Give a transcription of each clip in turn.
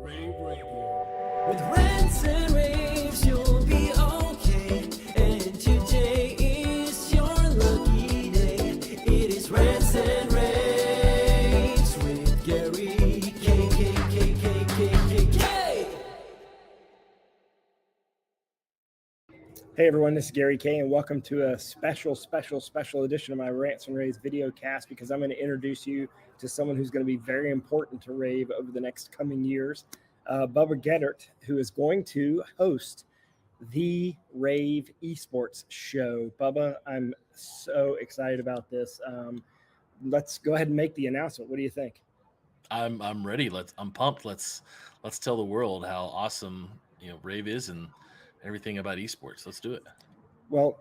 rAVe Radio. With rants and raves, you'll be okay. And today is your lucky day. It is rants and raves with Gary K. Hey everyone, this is Gary K, and welcome to a special edition of my Rants and Raves video cast, because I'm going to introduce you to someone who's going to be very important to rAVe over the next coming years, Bubba Gaeddert, who is going to host the rAVe Esports Show. Bubba, I'm so excited about this. Let's go ahead and make the announcement. What do you think? I'm ready. I'm pumped. Let's tell the world how awesome rAVe is and everything about esports. Let's do it. Well,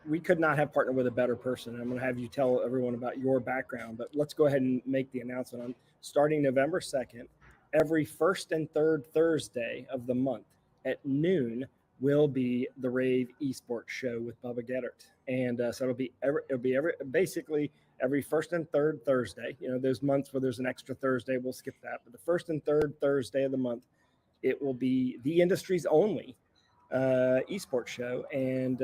we could not have partnered with a better person. I'm going to have you tell everyone about your background, but let's go ahead and make the announcement. On starting November 2nd, every first and third Thursday of the month at noon will be the rAVe Esports Show with Bubba Gaeddert. And so it'll be basically every first and third Thursday. Those months where there's an extra Thursday, we'll skip that. But the first and third Thursday of the month, it will be the industry's only esports show, and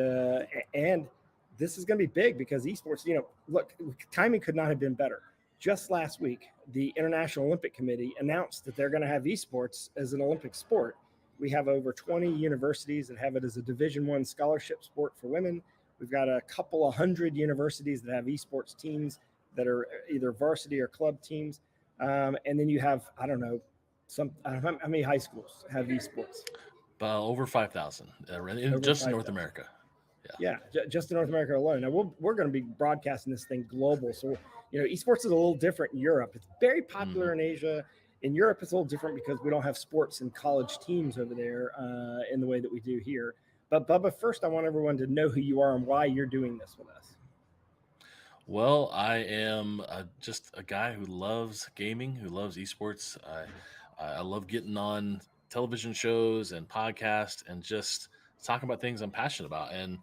this is going to be big because esports. Look, timing could not have been better. Just last week, the International Olympic Committee announced that they're going to have esports as an Olympic sport. We have over 20 universities that have it as a Division I scholarship sport for women. We've got a couple of hundred universities that have esports teams that are either varsity or club teams, and then you have I don't know how many high schools have esports? Over 5,000 just in North America. Yeah, just in North America alone. Now we're going to be broadcasting this thing global. So, esports is a little different in Europe. It's very popular in Asia. In Europe, it's a little different because we don't have sports and college teams over there in the way that we do here. But Bubba, first, I want everyone to know who you are and why you're doing this with us. Well, I am just a guy who loves gaming, who loves esports. I love getting on television shows and podcasts and just talking about things I'm passionate about. And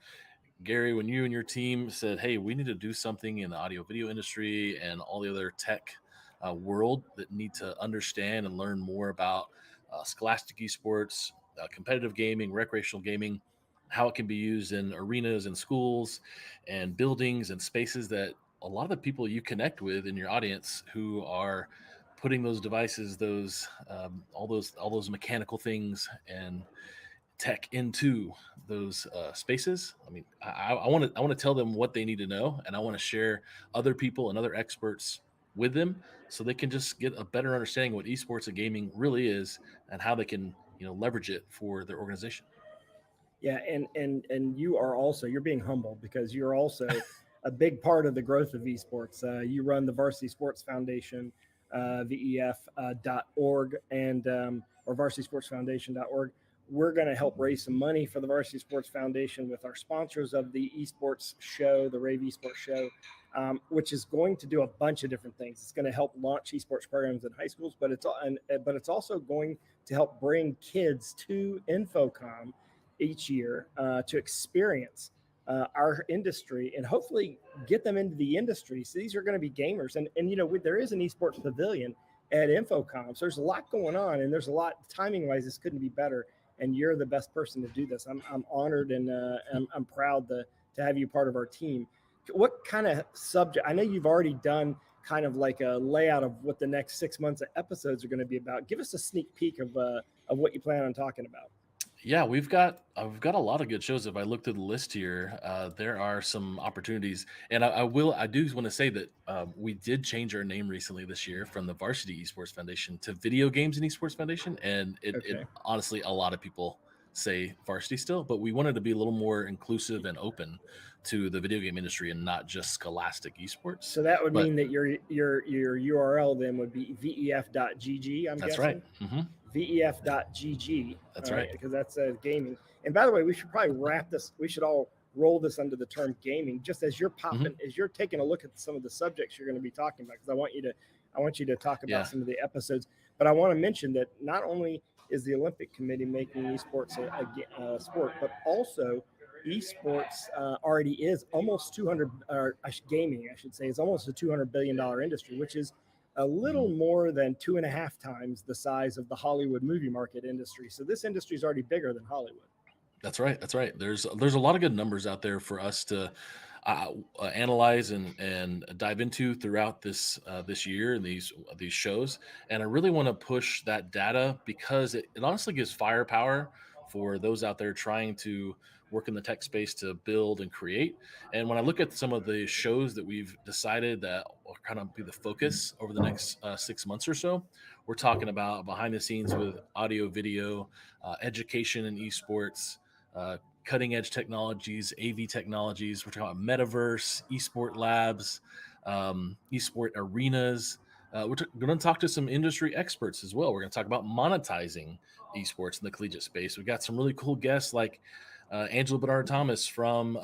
Gary, when you and your team said, hey, we need to do something in the audio video industry and all the other tech world that need to understand and learn more about scholastic esports, competitive gaming, recreational gaming, how it can be used in arenas and schools and buildings and spaces that a lot of the people you connect with in your audience who are putting those devices, all those mechanical things and tech into those spaces. I mean, I want to tell them what they need to know, and I want to share other people and other experts with them so they can just get a better understanding of what esports and gaming really is and how they can leverage it for their organization. Yeah, and you're being humble because you're also a big part of the growth of esports. You run the Varsity Sports Foundation, VEF.org and or VarsitySportsFoundation.org. We're going to help raise some money for the Varsity Sports Foundation with our sponsors of the Esports Show, the rAVe Esports Show, which is going to do a bunch of different things. It's going to help launch esports programs in high schools, but it's also going to help bring kids to Infocom each year to experience our industry and hopefully get them into the industry. So these are going to be gamers. And there is an esports pavilion at Infocom. So there's a lot going on, and there's a lot timing wise. This couldn't be better. And you're the best person to do this. I'm honored and I'm proud to have you part of our team. What kind of subject? I know you've already done kind of like a layout of what the next 6 months of episodes are going to be about. Give us a sneak peek of what you plan on talking about. Yeah, we've got a lot of good shows. If I look through the list here, there are some opportunities, and I do want to say that we did change our name recently this year from the Varsity Esports Foundation to VideoGames and Esports Foundation, and it honestly, a lot of people say varsity still, but we wanted to be a little more inclusive and open to the video game industry and not just scholastic esports. So that would mean that your URL then would be vef.gg. That's right. Mm-hmm. VEF.gg. That's right. Because that's gaming. And by the way, we should probably wrap this. We should all roll this under the term gaming, just as you're popping, as you're taking a look at some of the subjects you're going to be talking about. Because I want you to talk about some of the episodes. But I want to mention that not only is the Olympic Committee making esports a sport, but also esports already is almost 200, gaming, I should say, is almost a $200 billion industry, which is a little more than 2.5 times the size of the Hollywood movie market industry. So this industry is already bigger than Hollywood. That's right. That's right. There's a lot of good numbers out there for us to analyze and dive into throughout this year and these shows. And I really want to push that data because it honestly gives firepower for those out there trying to work in the tech space to build and create. And when I look at some of the shows that we've decided that will kind of be the focus over the next 6 months or so, we're talking about behind the scenes with audio, video, education and esports, cutting edge technologies, AV technologies. We're talking about metaverse, esport labs, esport arenas. We're going to talk to some industry experts as well. We're going to talk about monetizing esports in the collegiate space. We've got some really cool guests like Angela Bernard Thomas from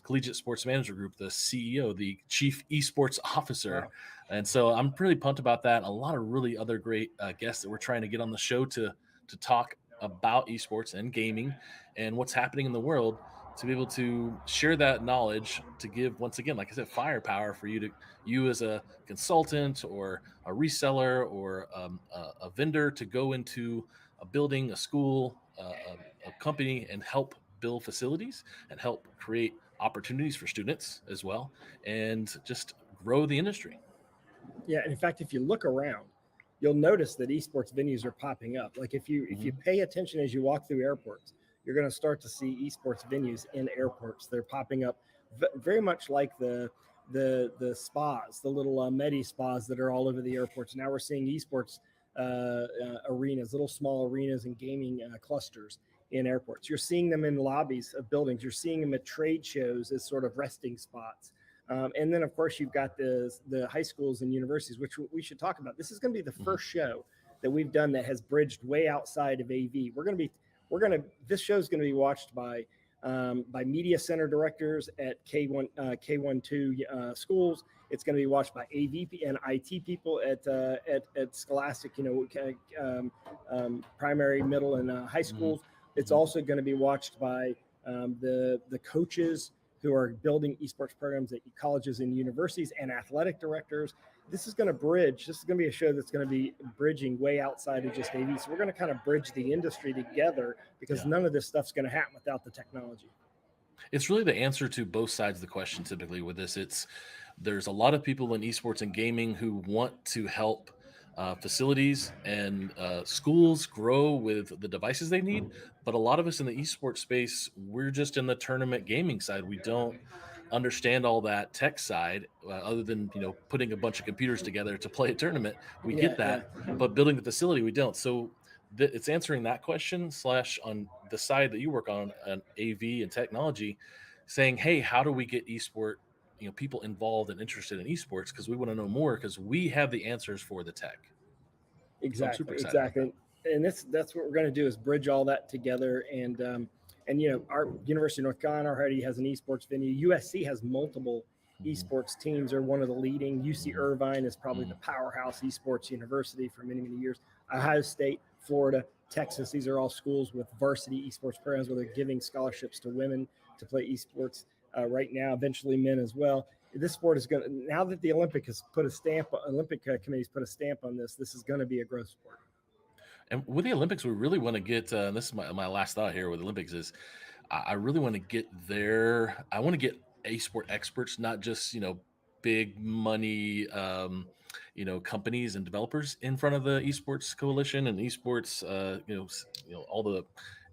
Collegiate Sports Management Group, the CEO, the Chief Esports Officer. Wow. And so I'm really pumped about that. A lot of really other great guests that we're trying to get on the show to talk about esports and gaming and what's happening in the world, to be able to share that knowledge, to give, once again, like I said, firepower for you as a consultant or a reseller or a vendor to go into a building, a school, a company, and help build facilities and help create opportunities for students as well, and just grow the industry. Yeah, and in fact, if you look around, you'll notice that esports venues are popping up. Like if you pay attention as you walk through airports, you're going to start to see esports venues in airports. They're popping up very much like the spas, the little medi spas that are all over the airports. Now we're seeing esports arenas, little small arenas and gaming clusters in airports. You're seeing them in lobbies of buildings. You're seeing them at trade shows as sort of resting spots. And then, of course, you've got the high schools and universities, which we should talk about. This is going to be the first show that we've done that has bridged way outside of AV. This show is going to be watched by media center directors at K12 schools. It's going to be watched by AV and IT people at Scholastic, primary, middle, and high schools. It's also going to be watched by the coaches who are building esports programs at colleges and universities, and athletic directors. This is going to be a show that's going to be bridging way outside of just AV. So we're going to kind of bridge the industry together, because none of this stuff's going to happen without the technology. It's really the answer to both sides of the question. Typically with this, there's a lot of people in esports and gaming who want to help facilities and schools grow with the devices they need. But a lot of us in the esports space, we're just in the tournament gaming side. We don't understand all that tech side, other than putting a bunch of computers together to play a tournament. We get that, but building the facility, we don't. So it's answering that question / on the side that you work on AV and technology, saying, hey, how do we get esport people involved and interested in esports, because we want to know more, because we have the answers for the tech. Exactly. And that's what we're going to do, is bridge all that together. And our University of North Carolina already has an esports venue. USC has multiple esports teams. They're one of the leading. UC Irvine is probably the powerhouse esports university for many, many years. Ohio State, Florida, Texas, these are all schools with varsity esports programs where they're giving scholarships to women to play esports right now, eventually men as well. This sport is going to, now that the Olympic committee's put a stamp on this is going to be a growth sport. And with the Olympics, we really want to get, this is my last thought here with the Olympics, is I really want to get there. I want to get esport experts, not just, big money, companies and developers in front of the esports coalition and esports, all the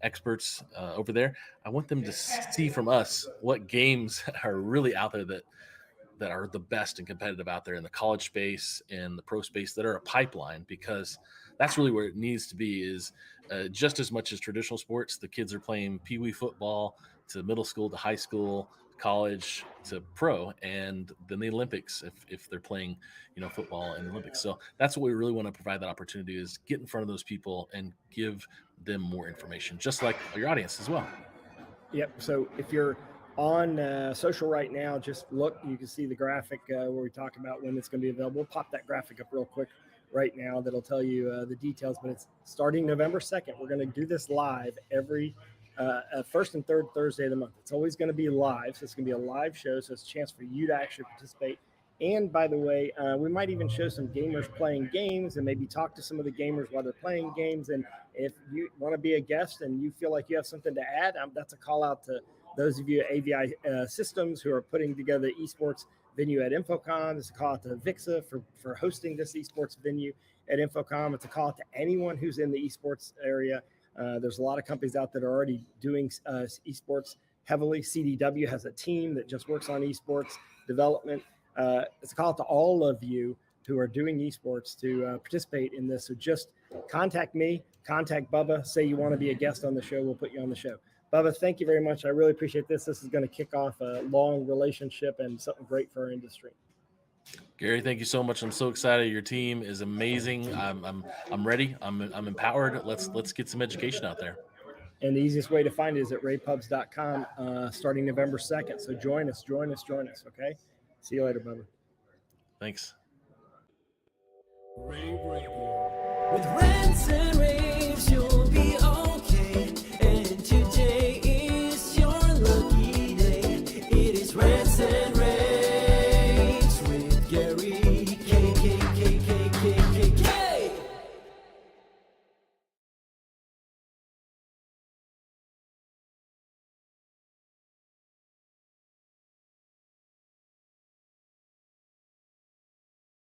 experts over there. I want them to see from us what games are really out there that are the best and competitive out there in the college space and the pro space, that are a pipeline, because that's really where it needs to be, is just as much as traditional sports. The kids are playing peewee football to middle school to high school, college to pro, and then the Olympics if they're playing football in the Olympics. So that's what we really want to provide, that opportunity, is get in front of those people and give them more information, just like your audience as well. Yep. So if you're on social right now, just look, you can see the graphic where we talk about when it's going to be available. We'll pop that graphic up real quick right now. That'll tell you the details, but it's starting November 2nd. We're going to do this live every first and third Thursday of the month. It's always going to be live. So it's going to be a live show. So it's a chance for you to actually participate And by the way, we might even show some gamers playing games and maybe talk to some of the gamers while they're playing games. And if you want to be a guest and you feel like you have something to add, that's a call out to those of you at AVI Systems who are putting together the esports venue at InfoComm. It's a call out to VIXA for hosting this esports venue at InfoComm. It's a call out to anyone who's in the esports area. There's a lot of companies out that are already doing esports heavily. CDW has a team that just works on esports development. It's a call out to all of you who are doing esports to participate in this. So just contact me, contact Bubba, say you want to be a guest on the show. We'll put you on the show. Bubba, thank you very much. I really appreciate this. This is going to kick off a long relationship and something great for our industry. Gary, thank you so much. I'm so excited. Your team is amazing. I'm ready. I'm empowered. Let's get some education out there. And the easiest way to find it is at rAVepubs.com starting November 2nd. So join us. Okay. See you later, Bubba. Thanks. rAVe Radio with Rance and